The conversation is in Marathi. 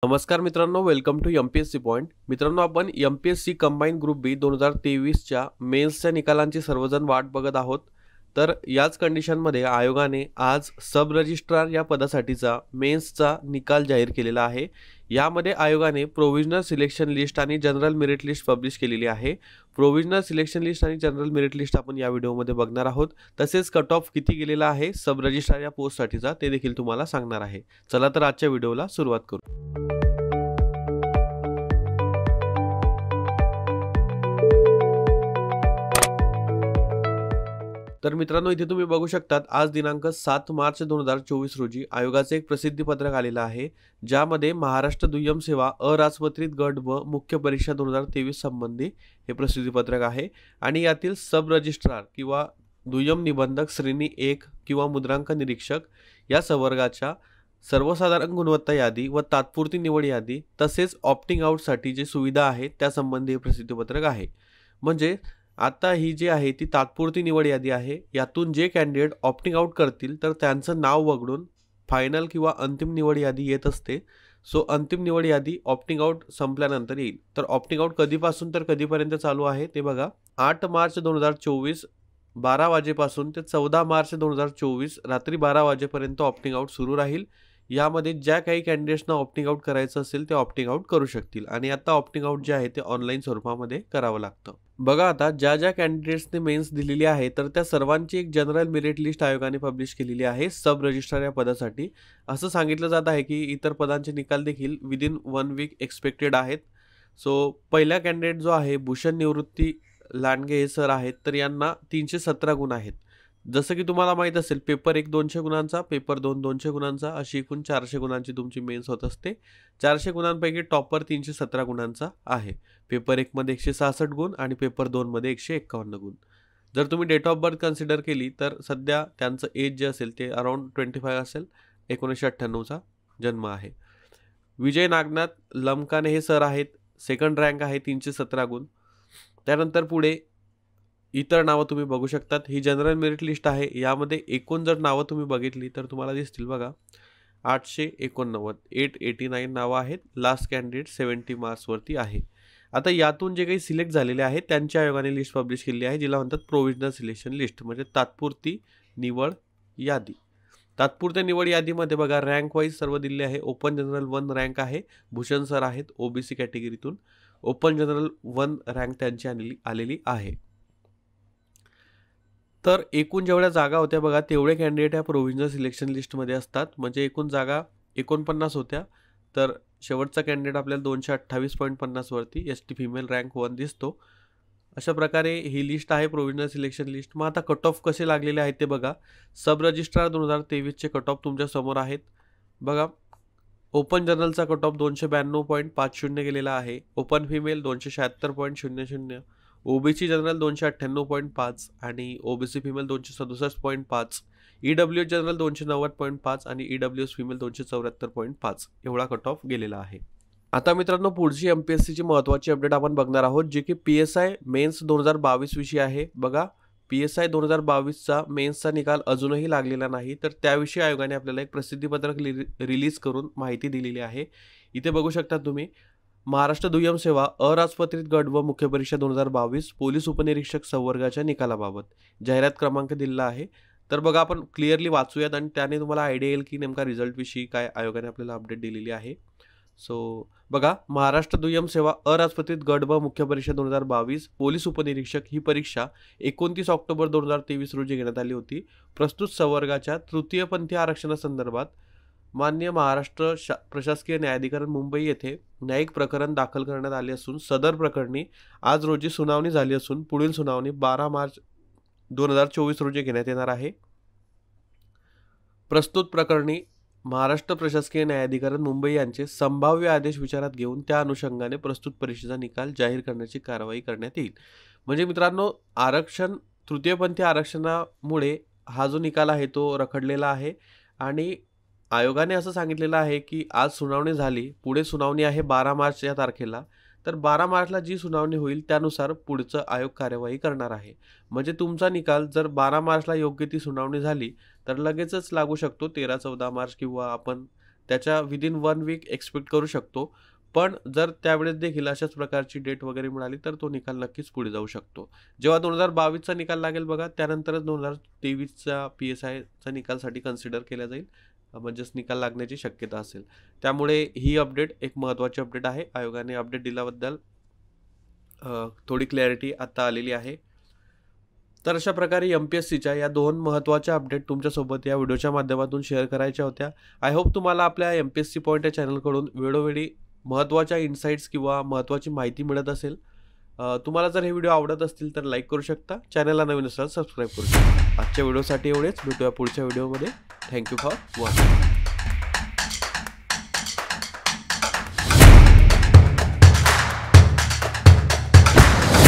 नमस्कार मित्रांनो, वेलकम टू एम-पी-एस-सी पॉइंट. मित्रांनो, आपण एम-पी-एस-सी कंबाईन ग्रुप बी 2023च्या मेन्सच्या निकालांची सर्वजण वाट बघत आहोत. तर याच कंडिशनमध्ये आयोगाने आज सब रजिस्ट्रार या पदासाठीचा मेन्सचा निकाल जाहीर केलेला आहे. यामध्ये आयोगाने प्रोव्हिजनल सिलेक्शन लिस्ट आणि जनरल मेरिट लिस्ट पब्लिश केलेली आहे. प्रोव्हिजनल सिलेक्शन लिस्ट आणि जनरल मेरिट लिस्ट आपण या व्हिडिओमध्ये बघणार आहोत. तसेच कट ऑफ किती गेलेला आहे सब रजिस्ट्रार या पोस्टसाठीचा ते देखील तुम्हाला सांगणार आहे. चला तर आजच्या व्हिडिओला सुरुवात करू. तर मित्रांनो, इथे तुम्ही बघू शकतात आज दिनांक 7 मार्च 2024 रोजी आयोगाचे एक प्रसिद्धीपत्रक आलेलं आहे, ज्यामध्ये महाराष्ट्र दुय्यम सेवा अराजपत्रित गट व मुख्य परीक्षा 2023 संबंधी हे प्रसिद्धीपत्रक आहे. आणि यातील सब रजिस्ट्रार किंवा दुय्यम निबंधक श्रेणी 1 किंवा मुद्रांक निरीक्षक या संवर्गाच्या सर्वसाधारण गुणवत्ता यादी व तात्पुरती निवड यादी तसेच ऑप्टिंग आउटसाठी जी सुविधा आहे त्यासंबंधी हे प्रसिद्धीपत्रक आहे. म्हणजे आता ही जी आहे ती तात्पुरती निवड यादी आहे. यातून जे कॅन्डिडेट ऑप्टिंग आउट करतील तर त्यांचं नाव वगळून फायनल किंवा अंतिम निवड यादी येत असते. सो अंतिम निवड यादी ऑप्टिंग आउट संपल्यानंतर येईल. तर ऑप्टिंग आउट कधीपासून तर कधीपर्यंत चालू आहे ते बघा. 8 मार्च 2024 12 वाजेपासून ते 14 मार्च 2024 रात्री 12 वाजेपर्यंत ऑप्टिंग आउट सुरू राहील. यामध्ये ज्या काही कॅन्डिडेट्सना ऑप्टिंग आउट करायचं असेल ते ऑप्टिंग आउट करू शकतील. आणि आता ऑप्टिंग आउट जे आहे ते ऑनलाईन स्वरूपामध्ये करावं लागतं. बघा, आता ज्या ज्या कॅन्डिडेट्सने मेन्स दिलेली आहे तर त्या सर्वांची एक जनरल मेरिट लिस्ट आयोगाने पब्लिश केलेली आहे सब रजिस्ट्रार या पदासाठी. असं सांगितलं जात आहे की इतर पदांचे निकाल देखील विदिन 1 वीक एक्सपेक्टेड आहेत. सो पहिला कॅन्डिडेट जो आहे भूषण निवृत्ती लांडगे हे सर आहेत. तर यांना 317 गुण आहेत. जसं की तुम्हाला माहीत असेल, पेपर 1 200 गुणांचा, पेपर 2 200 गुणांचा, अशी एकूण 400 गुणांची तुमची मेन्स होत असते. 400 गुणांपैकी टॉपर 317 गुणांचा आहे. पेपर 1 मध्ये 166 गुण आणि पेपर 2 मध्ये 151 गुण. जर तुम्ही डेट ऑफ बर्थ कन्सिडर केली तर सध्या त्यांचं एज जे असेल ते अराउंड 25 असेल. 1998चा जन्म आहे. विजय नागनाथ लमकाने हे सर आहेत. सेकंड रँक आहे, 317 गुण. त्यानंतर पुढे इतर नावं तुम्ही बघू शकतात. ही जनरल मेरिट लिस्ट आहे. यामध्ये एकूण जर नावं तुम्ही बघितली तर तुम्हाला दिसतील बघा. 889 नावं आहेत. लास्ट कॅन्डिडेट 70 मार्क्सवरती आहे. आता यातून जे काही सिलेक्ट झालेले आहेत त्यांच्या आयोगाने लिस्ट पब्लिश केली आहे, जिला म्हणतात प्रोव्हिजनल सिलेक्शन लिस्ट, म्हणजे तात्पुरती निवड यादी. तात्पुरत्या निवड यादीमध्ये बघा रँक वाईज सर्व दिले आहे. ओपन जनरल 1 रँक आहे, भूषण सर आहेत ओबीसी कॅटेगरीतून. ओपन जनरल 1 रँक त्यांची आलेली आहे. तर एकूण जेवढ्या जागा होत्या बघा तेवढे कॅन्डिडेट या प्रोव्हिजनल सिलेक्शन लिस्टमध्ये असतात. म्हणजे एकूण जागा 49 होत्या. तर शेवटचा कॅन्डिडेट आपल्याला 228.50 वरती एसटी फिमेल रँक 1 दिसतो. अशा प्रकारे ही लिस्ट आहे प्रोव्हिजनल सिलेक्शन लिस्ट. मग आता कट ऑफ कसे लागलेले आहेत ते बघा. सब रजिस्ट्रार 2023चे कट ऑफ तुमच्या समोर आहेत बघा. ओपन जनरलचा कट ऑफ 292.50 गेलेला आहे. ओपन फिमेल 276.00, ओबीसी जनरल 298.5 आणि ओबीसी फिमेल 267.5, ईडब्ल्यूएस जनरल 290.5 आणि ईडब्ल्यूएस फिमेल 274.5 एवढा कट ऑफ गेलेला आहे. आता मित्रांनो, पुढची एमपीएससीची महत्त्वाची अपडेट आपण बघणार आहोत, जी की PSI मेन्स 2022 विषयी आहे. बघा, PSI 2022चा मेन्सचा निकाल अजूनही लागलेला नाही. तर त्याविषयी आयोगाने आपल्याला एक प्रसिद्धीपत्रक रिलीज करून माहिती दिलेली आहे. इथे बघू शकता तुम्ही. महाराष्ट्र दुय्यम सेवा अराजपत्रित गट व मुख्य परीक्षा 2022 पोलीस उपनिरीक्षक संवर्गाच्या निकालाबाबत जाहिरात क्रमांक दिलेला आहे. तर बघा, आपण क्लिअरली वाचूयात आणि त्याने तुम्हाला आयडिया येईल की नेमका रिझल्टविषयी काय आयोगाने आपल्याला अपडेट दिलेली आहे. सो बघा, महाराष्ट्र दुय्यम सेवा अराजपत्रित गट व मुख्य परीक्षा 2022 पोलीस उपनिरीक्षक ही परीक्षा 29 ऑक्टोबर 2023 रोजी घेण्यात आली होती. प्रस्तुत संवर्गाच्या तृतीयपंथी आरक्षणासंदर्भात मान्य महाराष्ट्र प्रशासकीय न्यायाधिकरण मुंबई येथे न्यायिक प्रकरण दाखल करण्यात आले असून सदर प्रकरणी आज रोजी सुनावणी झाली असून पुढील सुनावणी 12 मार्च 2024 रोजी घेण्यात येणार आहे. प्रस्तुत प्रकरणी महाराष्ट्र प्रशासकीय न्यायाधिकरण मुंबई यांचे संभाव्य आदेश विचारात घेऊन त्या अनुषंगाने प्रस्तुत परीक्षेचा निकाल जाहीर करण्याची कारवाई करण्यात येईल. म्हणजे मित्रांनो, तृतीयपंथी आरक्षणामुळे हा जो निकाल आहे तो रखडलेला आहे आणि आयोगाने असं सांगितलेलं आहे की आज सुनावणी झाली, पुढे सुनावणी आहे 12 मार्च या तारखेला. तर 12 मार्चला जी सुनावणी होईल त्यानुसार पुढचं आयोग कार्यवाही करणार आहे. म्हणजे तुमचा निकाल जर 12 मार्चला योग्य ती सुनावणी झाली तर लगेचच लागू शकतो 13-14 मार्च किंवा आपण त्याच्या विदिन 1 वीक एक्सपेक्ट करू शकतो. पण जर त्यावेळेस देखील अशाच प्रकारची डेट वगैरे मिळाली तर तो निकाल नक्कीच पुढे जाऊ शकतो. जेव्हा 2022चा निकाल लागेल बघा, त्यानंतरच 2023चा PSIचा निकालसाठी कन्सिडर केला जाईल. म्हणजेच निकाल लागण्याची शक्यता असेल. त्यामुळे ही अपडेट एक महत्त्वाची अपडेट आहे. आयोगाने अपडेट दिल्याबद्दल थोडी क्लॅरिटी आता आलेली आहे. तर अशा प्रकारे MPSCच्या या 2 महत्त्वाच्या अपडेट तुमच्यासोबत या व्हिडिओच्या माध्यमातून शेअर करायच्या होत्या. आय होप तुम्हाला आपल्या MPSC पॉईंट या चॅनलकडून वेळोवेळी महत्त्वाच्या इन्साईट्स किंवा महत्त्वाची माहिती मिळत असेल. तुम्हाला जर हे व्हिडिओ आवडत असतील तर लाईक करू शकता. चॅनलला नवीन असाल सबस्क्राईब करू शकता. आजच्या व्हिडिओसाठी एवढेच. भेटूया पुढच्या व्हिडिओमध्ये. Thank you for watching.